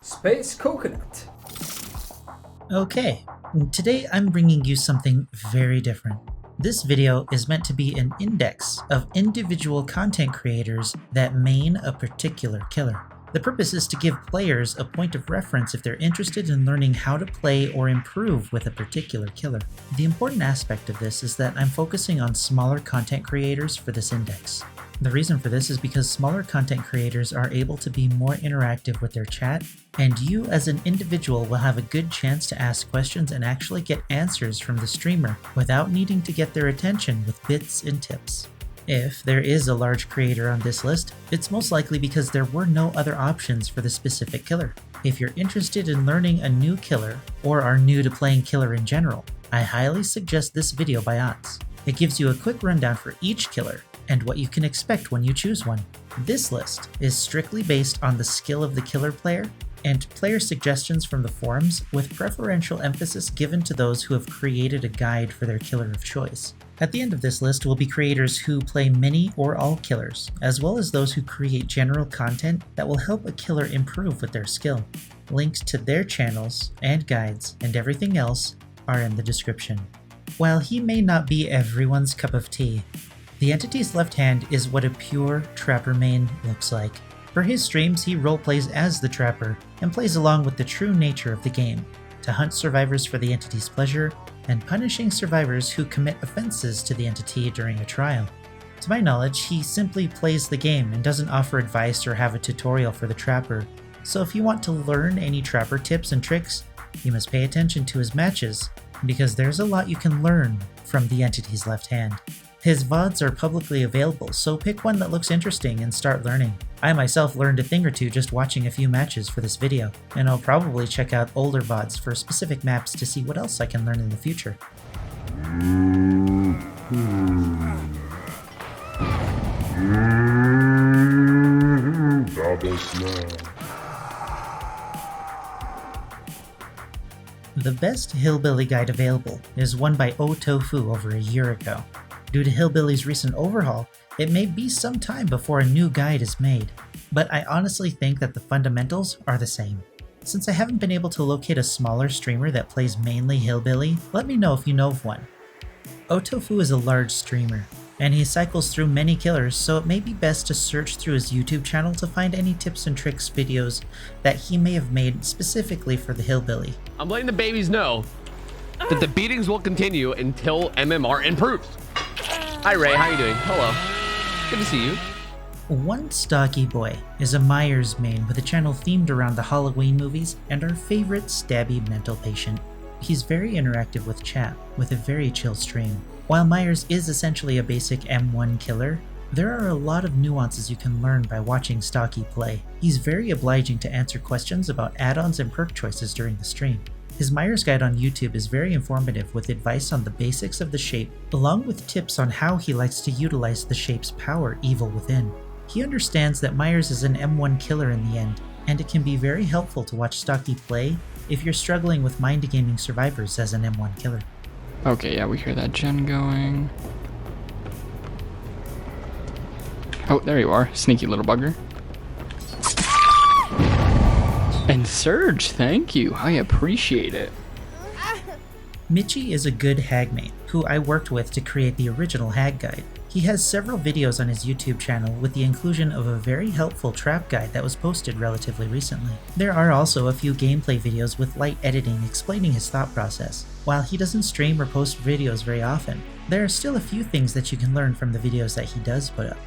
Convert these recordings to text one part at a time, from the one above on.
SpaceCoconut. Okay, today I'm bringing you something very different. This video is meant to be an index of individual content creators that main a particular killer. The purpose is to give players a point of reference if they're interested in learning how to play or improve with a particular killer. The important aspect of this is that I'm focusing on smaller content creators for this index. The reason for this is because smaller content creators are able to be more interactive with their chat, and you as an individual will have a good chance to ask questions and actually get answers from the streamer without needing to get their attention with bits and tips. If there is a large creator on this list, it's most likely because there were no other options for the specific killer. If you're interested in learning a new killer, or are new to playing killer in general, I highly suggest this video by odds. It gives you a quick rundown for each killer, and what you can expect when you choose one. This list is strictly based on the skill of the killer player, and player suggestions from the forums with preferential emphasis given to those who have created a guide for their killer of choice. At the end of this list will be creators who play many or all killers, as well as those who create general content that will help a killer improve with their skill. Links to their channels and guides and everything else are in the description. While he may not be everyone's cup of tea, the entity's left hand is what a pure trapper main looks like. For his streams, he roleplays as the trapper and plays along with the true nature of the game, to hunt survivors for the entity's pleasure and punishing survivors who commit offenses to the entity during a trial. To my knowledge, he simply plays the game and doesn't offer advice or have a tutorial for the trapper, so if you want to learn any trapper tips and tricks, you must pay attention to his matches, because there's a lot you can learn from the entity's left hand. His VODs are publicly available, so pick one that looks interesting and start learning. I myself learned a thing or two just watching a few matches for this video, and I'll probably check out older VODs for specific maps to see what else I can learn in the future. The best Hillbilly guide available is one by Otofu over a year ago. Due to Hillbilly's recent overhaul, it may be some time before a new guide is made, but I honestly think that the fundamentals are the same. Since I haven't been able to locate a smaller streamer that plays mainly Hillbilly, let me know if you know of one. Otofu is a large streamer, and he cycles through many killers, so it may be best to search through his YouTube channel to find any tips and tricks videos that he may have made specifically for the Hillbilly. I'm letting the babies know that the beatings will continue until MMR improves. Hi Ray, how you doing? Hello. Good to see you. One Stockyboy is a Myers main with a channel themed around the Halloween movies and our favorite stabby mental patient. He's very interactive with chat, with a very chill stream. While Myers is essentially a basic M1 killer, there are a lot of nuances you can learn by watching Stocky play. He's very obliging to answer questions about add-ons and perk choices during the stream. His Myers guide on YouTube is very informative with advice on the basics of the shape, along with tips on how he likes to utilize the shape's power evil within. He understands that Myers is an M1 killer in the end, and it can be very helpful to watch Stocky play if you're struggling with mind gaming survivors as an M1 killer. Okay, yeah, we hear that gen going. Oh, there you are, sneaky little bugger. And Surge, thank you. I appreciate it. Mitchie is a good hag main, who I worked with to create the original hag guide. He has several videos on his YouTube channel with the inclusion of a very helpful trap guide that was posted relatively recently. There are also a few gameplay videos with light editing explaining his thought process. While he doesn't stream or post videos very often, there are still a few things that you can learn from the videos that he does put up.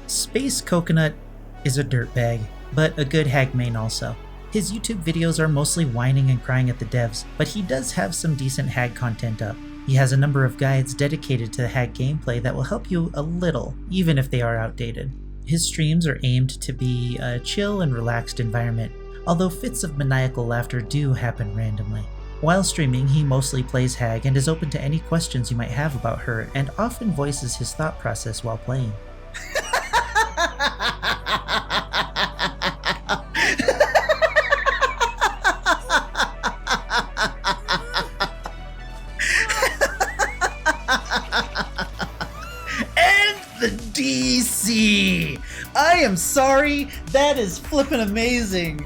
SpaceCoconut is a dirtbag, but a good hag main also. His YouTube videos are mostly whining and crying at the devs, but he does have some decent hag content up. He has a number of guides dedicated to the hag gameplay that will help you a little, even if they are outdated. His streams are aimed to be a chill and relaxed environment, although fits of maniacal laughter do happen randomly. While streaming, he mostly plays hag and is open to any questions you might have about her, and often voices his thought process while playing. I'm sorry, that is flippin' amazing.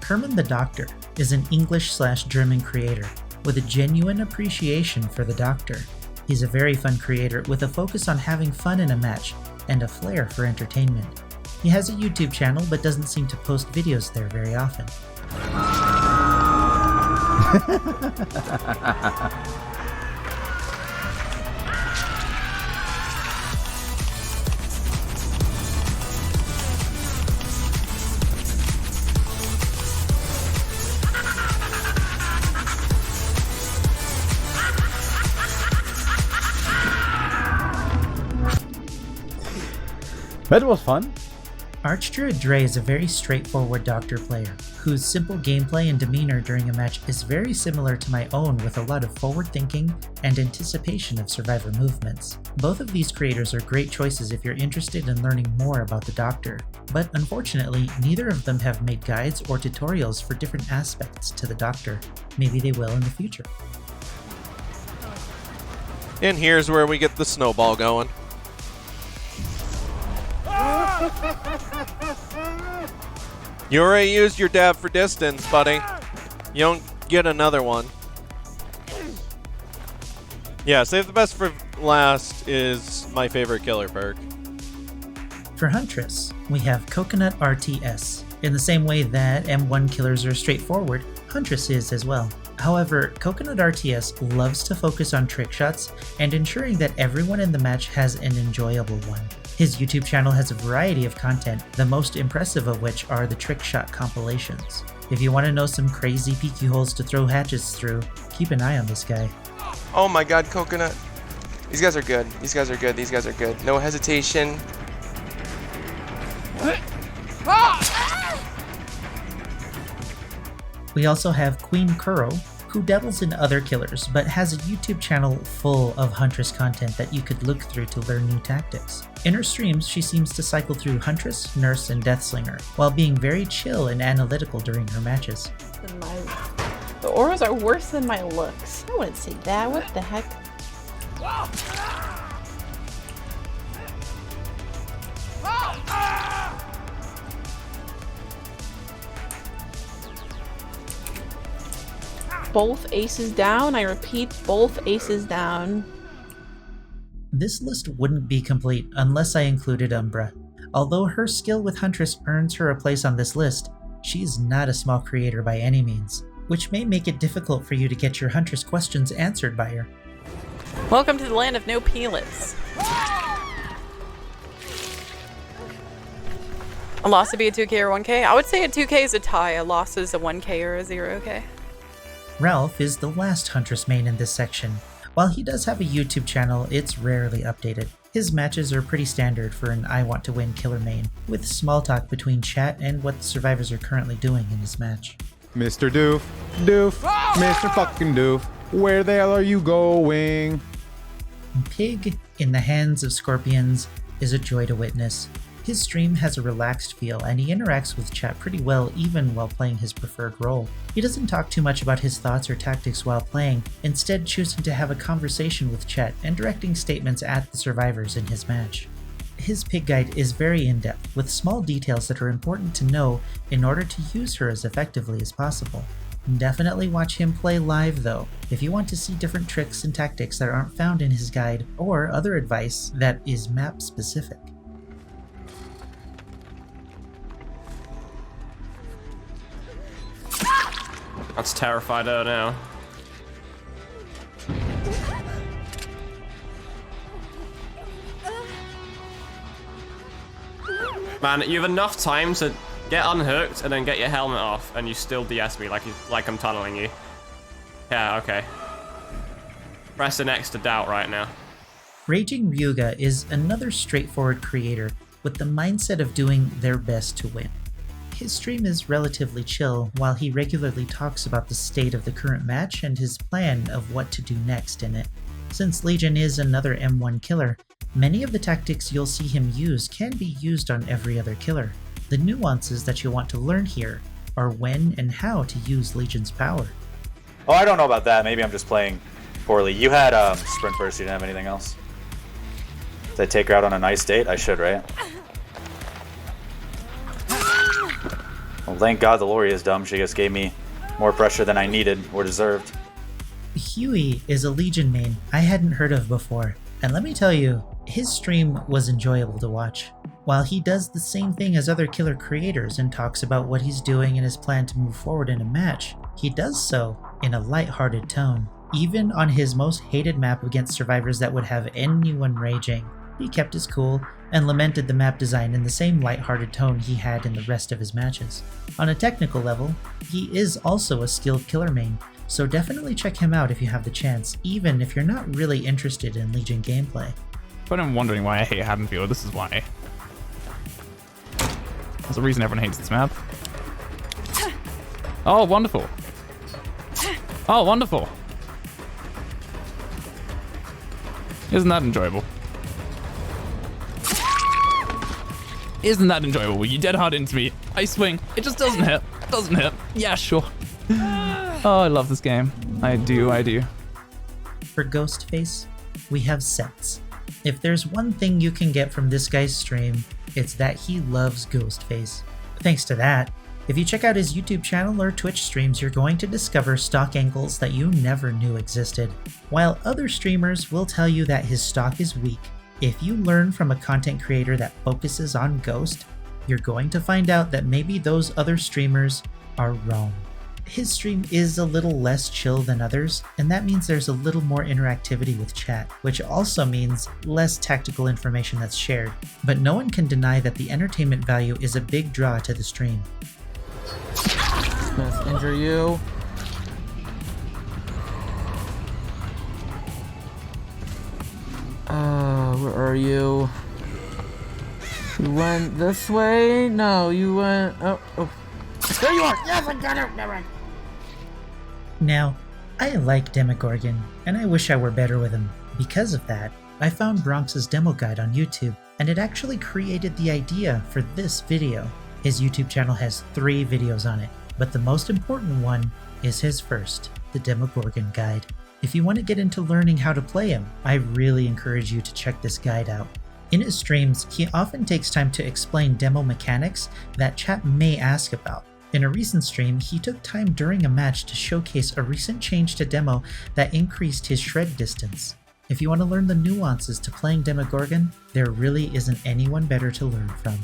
Herman the Doctor is an English/German creator with a genuine appreciation for the Doctor. He's a very fun creator with a focus on having fun in a match and a flair for entertainment. He has a YouTube channel but doesn't seem to post videos there very often. That was fun. ArchdruidDre is a very straightforward Doctor player, whose simple gameplay and demeanor during a match is very similar to my own with a lot of forward thinking and anticipation of survivor movements. Both of these creators are great choices if you're interested in learning more about the Doctor, but unfortunately neither of them have made guides or tutorials for different aspects to the Doctor. Maybe they will in the future. And here's where we get the snowball going. You already used your dab for distance, buddy. You don't get another one. Yeah, save the best for last is my favorite killer perk. For Huntress, we have CoconutRTS. In the same way that M1 killers are straightforward, Huntress is as well. However, CoconutRTS loves to focus on trick shots and ensuring that everyone in the match has an enjoyable one. His YouTube channel has a variety of content, the most impressive of which are the trick shot compilations. If you want to know some crazy peeky holes to throw hatchets through, keep an eye on this guy. Oh my god, Coconut. These guys are good. These guys are good. These guys are good. No hesitation. We also have Queencurl, who dabbles in other killers, but has a YouTube channel full of Huntress content that you could look through to learn new tactics. In her streams, she seems to cycle through Huntress, Nurse, and Deathslinger, while being very chill and analytical during her matches. The auras are worse than my looks. I wouldn't say that. What the heck? Both aces down. I repeat, both aces down. This list wouldn't be complete unless I included Umbra. Although her skill with Huntress earns her a place on this list, she is not a small creator by any means, which may make it difficult for you to get your Huntress questions answered by her. Welcome to the land of no peelets. A loss would be a 2k or 1k? I would say a 2k is a tie, a loss is a 1k or a 0k. Ralph is the last Huntress main in this section. While he does have a YouTube channel, it's rarely updated. His matches are pretty standard for an I want to win killer main, with small talk between chat and what the survivors are currently doing in his match. Mr. Doof, Mr. fucking Doof, where the hell are you going? Pig, in the hands of scorpions, is a joy to witness. His stream has a relaxed feel and he interacts with chat pretty well even while playing his preferred role. He doesn't talk too much about his thoughts or tactics while playing, instead choosing to have a conversation with chat and directing statements at the survivors in his match. His pig guide is very in-depth, with small details that are important to know in order to use her as effectively as possible. Definitely watch him play live though, if you want to see different tricks and tactics that aren't found in his guide, or other advice that is map specific. That's terrified her now. Man, you have enough time to get unhooked and then get your helmet off, and you still DS me like I'm tunneling you. Yeah, okay. Press an X to doubt right now. RagingRyuga is another straightforward creator with the mindset of doing their best to win. His stream is relatively chill, while he regularly talks about the state of the current match and his plan of what to do next in it. Since Legion is another M1 killer, many of the tactics you'll see him use can be used on every other killer. The nuances that you'll want to learn here are when and how to use Legion's power. Oh, I don't know about that. Maybe I'm just playing poorly. You had sprint burst, you didn't have anything else? Did I take her out on a nice date? I should, right? Well, thank God the Lori is dumb. She just gave me more pressure than I needed or deserved. Hughie is a Legion main I hadn't heard of before, and let me tell you, his stream was enjoyable to watch. While he does the same thing as other killer creators and talks about what he's doing and his plan to move forward in a match, he does so in a lighthearted tone. Even on his most hated map against survivors that would have anyone raging, he kept his cool and lamented the map design in the same lighthearted tone he had in the rest of his matches. On a technical level, he is also a skilled killer main, so definitely check him out if you have the chance, even if you're not really interested in Legion gameplay. But I'm wondering why I hate Haddonfield. This is why. There's a reason everyone hates this map. Oh, wonderful. Oh, wonderful. Isn't that enjoyable? Isn't that enjoyable? You dead hard into me. I swing. It just doesn't hit. Doesn't hit. Yeah, sure. Oh, I love this game. I do, I do. For Ghostface, we have sets. If there's one thing you can get from this guy's stream, it's that he loves Ghostface. Thanks to that, if you check out his YouTube channel or Twitch streams, you're going to discover stock angles that you never knew existed. While other streamers will tell you that his stock is weak, if you learn from a content creator that focuses on Ghost, you're going to find out that maybe those other streamers are wrong. His stream is a little less chill than others, and that means there's a little more interactivity with chat, which also means less tactical information that's shared. But no one can deny that the entertainment value is a big draw to the stream. Let's injure you. Where are you? You went this way? No, you went... Oh. There you are! Yes, I got it! Never mind. Now, I like Demogorgon, and I wish I were better with him. Because of that, I found Bronx's demo guide on YouTube, and it actually created the idea for this video. His YouTube channel has 3 videos on it, but the most important one is his first, the Demogorgon guide. If you want to get into learning how to play him, I really encourage you to check this guide out. In his streams, he often takes time to explain demo mechanics that chat may ask about. In a recent stream, he took time during a match to showcase a recent change to demo that increased his shred distance. If you want to learn the nuances to playing Demogorgon, there really isn't anyone better to learn from.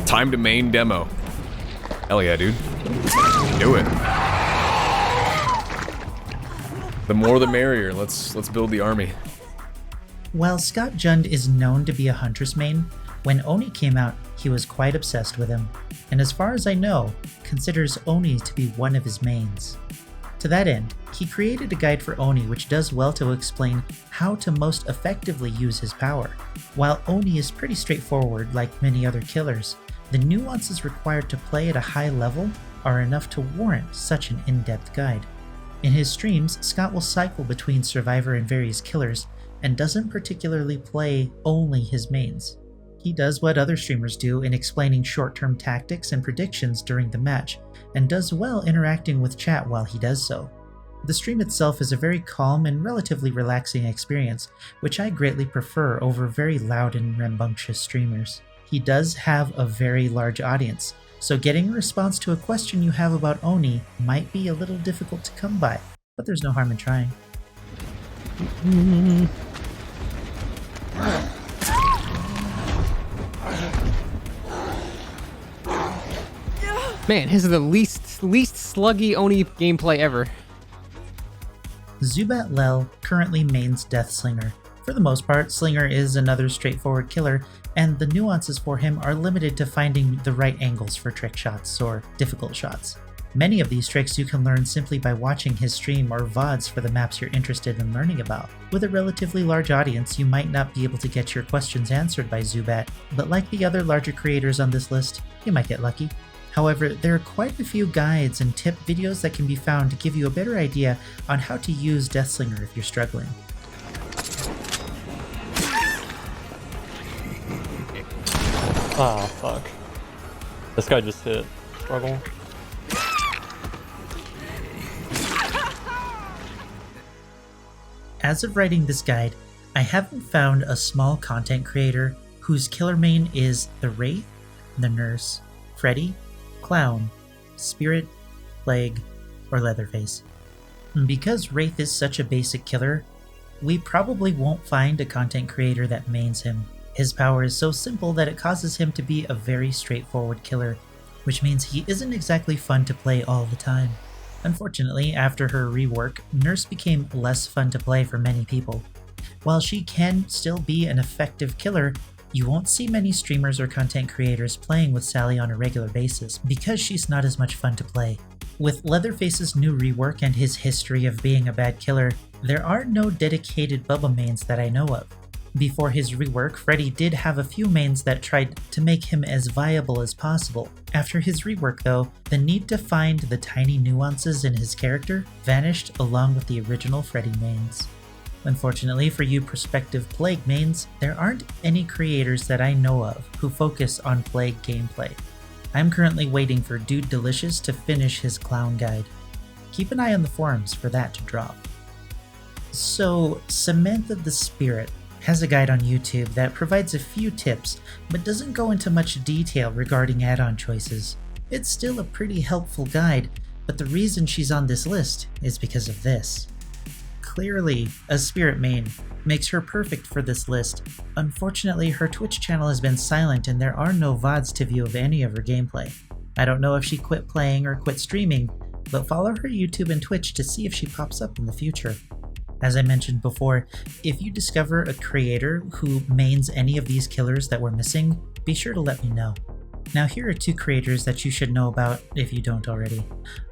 Time to main demo. Hell yeah, dude. Do it. The more the merrier. Let's build the army. While scottjud is known to be a Huntress main, when Oni came out, he was quite obsessed with him, and as far as I know, considers Oni to be one of his mains. To that end, he created a guide for Oni which does well to explain how to most effectively use his power. While Oni is pretty straightforward like many other killers, the nuances required to play at a high level are enough to warrant such an in-depth guide. In his streams, Scott will cycle between Survivor and various killers, and doesn't particularly play only his mains. He does what other streamers do in explaining short-term tactics and predictions during the match, and does well interacting with chat while he does so. The stream itself is a very calm and relatively relaxing experience, which I greatly prefer over very loud and rambunctious streamers. He does have a very large audience, so getting a response to a question you have about Oni might be a little difficult to come by, but there's no harm in trying. Man, his is the least sluggy Oni gameplay ever. Zubatlel currently mains Deathslinger. For the most part, Slinger is another straightforward killer, and the nuances for him are limited to finding the right angles for trick shots or difficult shots. Many of these tricks you can learn simply by watching his stream or VODs for the maps you're interested in learning about. With a relatively large audience, you might not be able to get your questions answered by Zubat, but like the other larger creators on this list, you might get lucky. However, there are quite a few guides and tip videos that can be found to give you a better idea on how to use Deathslinger if you're struggling. Oh, fuck. This guy just hit. Struggle. As of writing this guide, I haven't found a small content creator whose killer main is the Wraith, the Nurse, Freddy, Clown, Spirit, Plague, or Leatherface. Because Wraith is such a basic killer, we probably won't find a content creator that mains him. His power is so simple that it causes him to be a very straightforward killer, which means he isn't exactly fun to play all the time. Unfortunately, after her rework, Nurse became less fun to play for many people. While she can still be an effective killer, you won't see many streamers or content creators playing with Sally on a regular basis because she's not as much fun to play. With Leatherface's new rework and his history of being a bad killer, there are no dedicated Bubba mains that I know of. Before his rework, Freddy did have a few mains that tried to make him as viable as possible. After his rework though, the need to find the tiny nuances in his character vanished along with the original Freddy mains. Unfortunately for you prospective Plague mains, there aren't any creators that I know of who focus on Plague gameplay. I'm currently waiting for Dude Delicious to finish his clown guide. Keep an eye on the forums for that to drop. So, Samantha the Spirit has a guide on YouTube that provides a few tips, but doesn't go into much detail regarding add-on choices. It's still a pretty helpful guide, but the reason she's on this list is because of this. Clearly, a Spirit main makes her perfect for this list. Unfortunately, her Twitch channel has been silent and there are no VODs to view of any of her gameplay. I don't know if she quit playing or quit streaming, but follow her YouTube and Twitch to see if she pops up in the future. As I mentioned before, if you discover a creator who mains any of these killers that we're missing, be sure to let me know. Now here are two creators that you should know about if you don't already.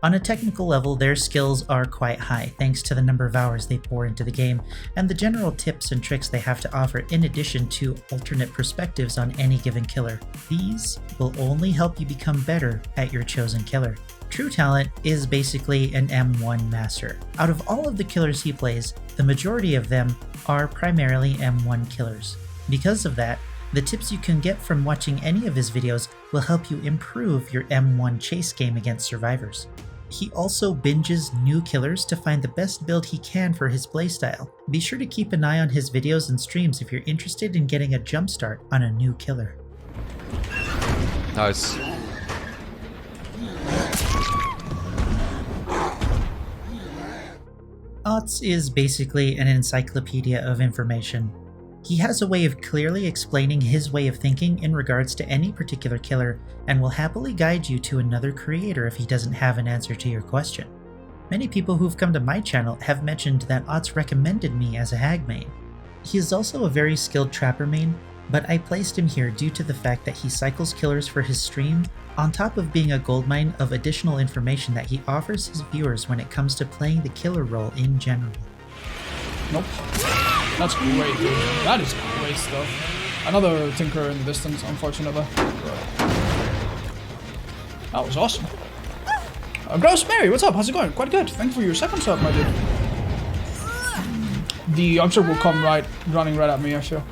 On a technical level, their skills are quite high thanks to the number of hours they pour into the game and the general tips and tricks they have to offer in addition to alternate perspectives on any given killer. These will only help you become better at your chosen killer. True Talent is basically an M1 master. Out of all of the killers he plays, the majority of them are primarily M1 killers. Because of that, the tips you can get from watching any of his videos will help you improve your M1 chase game against survivors. He also binges new killers to find the best build he can for his playstyle. Be sure to keep an eye on his videos and streams if you're interested in getting a jumpstart on a new killer. Nice. ArchdruidDre is basically an encyclopedia of information. He has a way of clearly explaining his way of thinking in regards to any particular killer and will happily guide you to another creator if he doesn't have an answer to your question. Many people who've come to my channel have mentioned that ArchdruidDre recommended me as a hag main. He is also a very skilled trapper main, but I placed him here due to the fact that he cycles killers for his stream, on top of being a goldmine of additional information that he offers his viewers when it comes to playing the killer role in general. Nope. That's great, dude. That is great stuff. Another Tinker in the distance, unfortunately. That was awesome. Gross Mary, what's up? How's it going? Quite good. Thank you for your second sub, my dude. The Archer will come running right at me, I feel.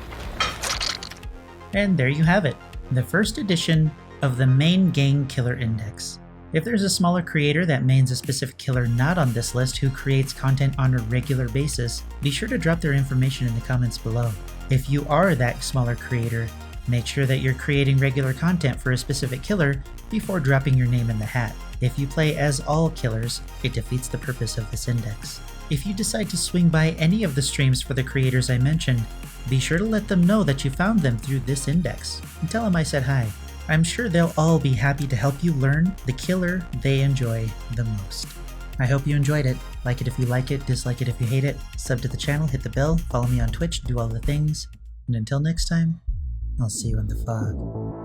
And there you have it. The first edition of the Main Gang Killer Index. If there's a smaller creator that mains a specific killer not on this list who creates content on a regular basis, be sure to drop their information in the comments below. If you are that smaller creator, make sure that you're creating regular content for a specific killer before dropping your name in the hat. If you play as all killers, it defeats the purpose of this index. If you decide to swing by any of the streams for the creators I mentioned, be sure to let them know that you found them through this index and tell them I said hi. I'm sure they'll all be happy to help you learn the killer they enjoy the most. I hope you enjoyed it. Like it if you like it, dislike it if you hate it, sub to the channel, hit the bell, follow me on Twitch, do all the things, and until next time, I'll see you in the fog.